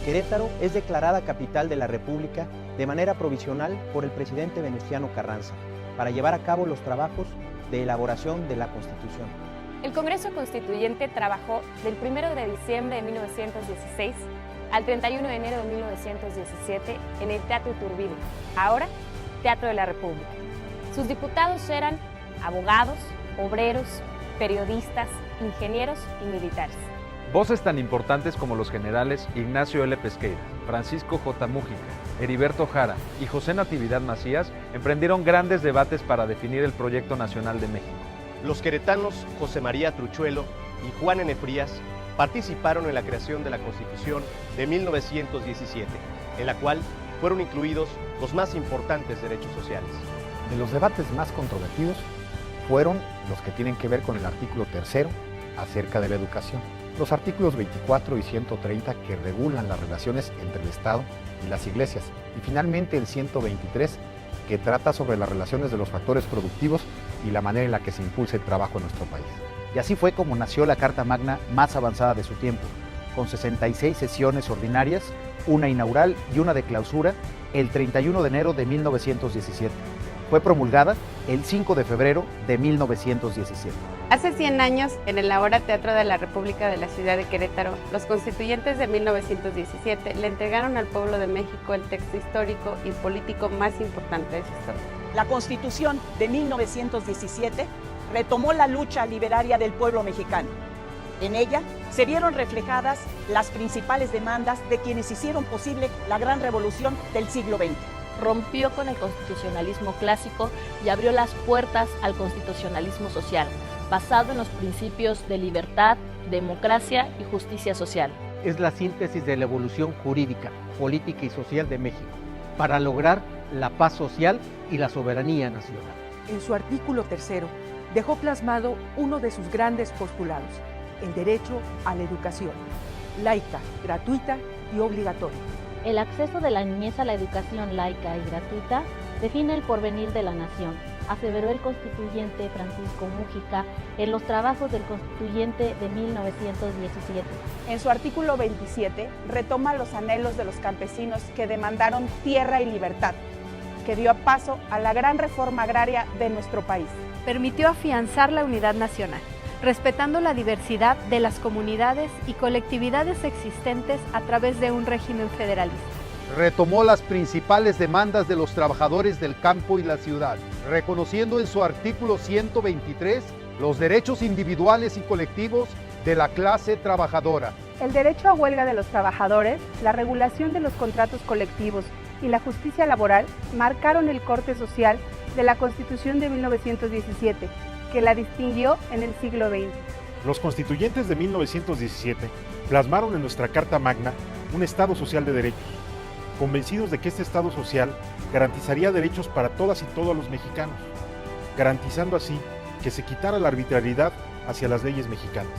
Querétaro es declarada capital de la República de manera provisional por el presidente Venustiano Carranza para llevar a cabo los trabajos de elaboración de la Constitución. El Congreso Constituyente trabajó del 1 de diciembre de 1916 al 31 de enero de 1917 en el Teatro Iturbide, ahora Teatro de la República. Sus diputados eran abogados, obreros, periodistas, ingenieros y militares. Voces tan importantes como los generales Ignacio L. Pesqueira, Francisco J. Mújica, Heriberto Jara y José Natividad Macías emprendieron grandes debates para definir el proyecto nacional de México. Los queretanos José María Truchuelo y Juan N. Frías participaron en la creación de la Constitución de 1917, en la cual fueron incluidos los más importantes derechos sociales. De los debates más controvertidos fueron los que tienen que ver con el artículo 3 acerca de la educación. Los artículos 24 y 130 que regulan las relaciones entre el Estado y las iglesias. Y finalmente el 123 que trata sobre las relaciones de los factores productivos y la manera en la que se impulsa el trabajo en nuestro país. Y así fue como nació la Carta Magna más avanzada de su tiempo, con 66 sesiones ordinarias, una inaugural y una de clausura, el 31 de enero de 1917. Fue promulgada el 5 de febrero de 1917. Hace 100 años, en el ahora Teatro de la República de la ciudad de Querétaro, los constituyentes de 1917 le entregaron al pueblo de México el texto histórico y político más importante de su historia. La Constitución de 1917 retomó la lucha literaria del pueblo mexicano. En ella se vieron reflejadas las principales demandas de quienes hicieron posible la gran revolución del siglo XX. Rompió con el constitucionalismo clásico y abrió las puertas al constitucionalismo social, basado en los principios de libertad, democracia y justicia social. Es la síntesis de la evolución jurídica, política y social de México para lograr la paz social y la soberanía nacional. En su artículo 3 dejó plasmado uno de sus grandes postulados, el derecho a la educación, laica, gratuita y obligatoria. El acceso de la niñez a la educación laica y gratuita define el porvenir de la nación, aseveró el constituyente Francisco Mújica en los trabajos del constituyente de 1917. En su artículo 27 retoma los anhelos de los campesinos que demandaron tierra y libertad, que dio paso a la gran reforma agraria de nuestro país. Permitió afianzar la unidad nacional, respetando la diversidad de las comunidades y colectividades existentes a través de un régimen federalista. Retomó las principales demandas de los trabajadores del campo y la ciudad, reconociendo en su artículo 123 los derechos individuales y colectivos de la clase trabajadora. El derecho a huelga de los trabajadores, la regulación de los contratos colectivos y la justicia laboral marcaron el corte social de la Constitución de 1917, que la distinguió en el siglo XX. Los constituyentes de 1917 plasmaron en nuestra Carta Magna un Estado social de derechos, convencidos de que este Estado social garantizaría derechos para todas y todos los mexicanos, garantizando así que se quitara la arbitrariedad hacia las leyes mexicanas.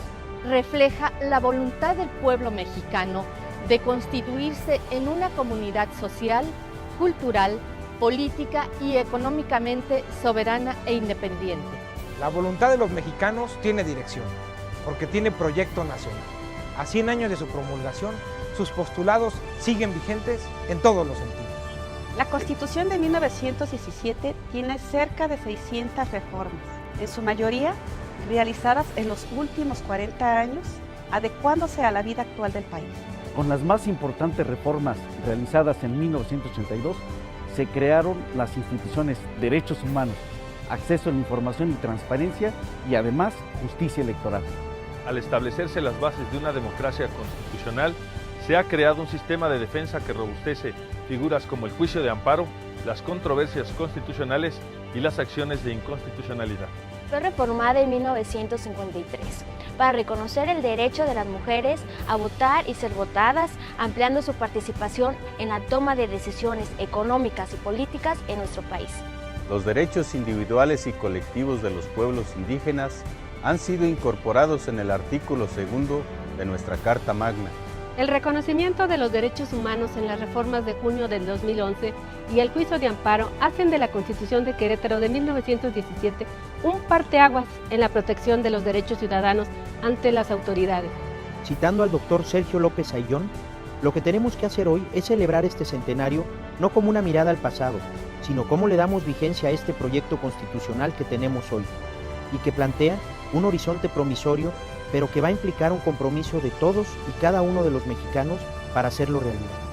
Refleja la voluntad del pueblo mexicano de constituirse en una comunidad social, cultural, política y económicamente soberana e independiente. La voluntad de los mexicanos tiene dirección, porque tiene proyecto nacional. A 100 años de su promulgación, sus postulados siguen vigentes en todos los sentidos. La Constitución de 1917 tiene cerca de 600 reformas, en su mayoría realizadas en los últimos 40 años, adecuándose a la vida actual del país. Con las más importantes reformas realizadas en 1982, se crearon las instituciones Derechos Humanos, acceso a la información y transparencia y además justicia electoral. Al establecerse las bases de una democracia constitucional, se ha creado un sistema de defensa que robustece figuras como el juicio de amparo, las controversias constitucionales y las acciones de inconstitucionalidad. Fue reformada en 1953 para reconocer el derecho de las mujeres a votar y ser votadas, ampliando su participación en la toma de decisiones económicas y políticas en nuestro país. Los derechos individuales y colectivos de los pueblos indígenas han sido incorporados en el artículo 2 de nuestra Carta Magna. El reconocimiento de los derechos humanos en las reformas de junio del 2011 y el juicio de amparo hacen de la Constitución de Querétaro de 1917 un parteaguas en la protección de los derechos ciudadanos ante las autoridades. Citando al doctor Sergio López Ayllón, Lo que tenemos que hacer hoy es celebrar este centenario no como una mirada al pasado, sino cómo le damos vigencia a este proyecto constitucional que tenemos hoy y que plantea un horizonte promisorio, pero que va a implicar un compromiso de todos y cada uno de los mexicanos para hacerlo realidad.